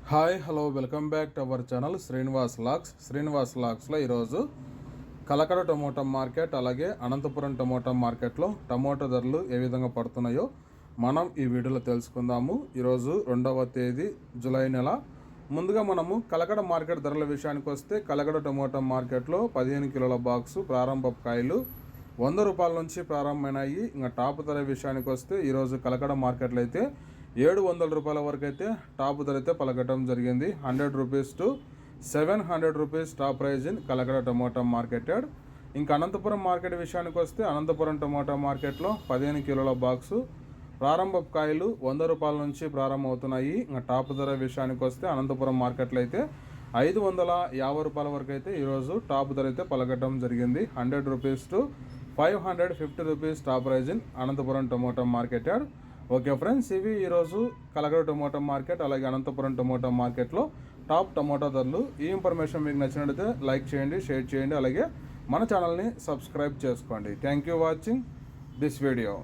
Hi hello welcome back to our channel Srinivas లాక్స్లో ఈరోజు Kalakada tomato market అలాగే అనంతపురం టమోటా మార్కెట్లో టమోటా ధరలు ఏ విధంగా పడుతున్నాయో మనం ఈ వీడియోలో తెలుసుకుందాము. ఈరోజు 2వ తేదీ జూలై నెల. ముందుగా మనము కలకడ మార్కెట్ ధరల విషయానికి వస్తే కలకడ టమోటా మార్కెట్లో 15 కిలోల బాక్సు ప్రారంభ కాయలు 100 రూపాయల నుంచి ప్రారంభమైనాయి. ఇంకా టాప్ ధర విషయానికి వస్తే ఈరోజు కలకడ మార్కెట్లో అయితే 700 రూపాయల వరకు అయితే టాప్ ధర అయితే పలకటం జరిగింది. 100 rupees to 700 rupees top price in Kalakada tomato మార్కెటెడ్. ఇంకా అనంతపురం మార్కెట్ విషయానికి వస్తే అనంతపురం టమోటా మార్కెట్లో 15 కిలోల బాక్సు ప్రారంభ కాయలు 100 రూపాయల నుంచి ప్రారంభమవుతున్నాయి. ఇంకా టాప్ ధర విషయానికి వస్తే అనంతపురం మార్కెట్లో అయితే 550 రూపాయల వరకు అయితే ఈరోజు టాప్ ధర అయితే పలకటం జరిగింది. 100 rupees to 550 rupees top price in Anantapur tomato మార్కెటెడ్. ఓకే ఫ్రెండ్స్, ఇవి ఈరోజు కలకడ టమోటా మార్కెట్ అలాగే అనంతపురం టమోటా మార్కెట్లో టాప్ టమోటా ధరలు. ఈ ఇన్ఫర్మేషన్ మీకు నచ్చినట్లయితే లైక్ చేయండి, షేర్ చేయండి, అలాగే మన ఛానల్ని సబ్స్క్రైబ్ చేసుకోండి. Thank you watching this video.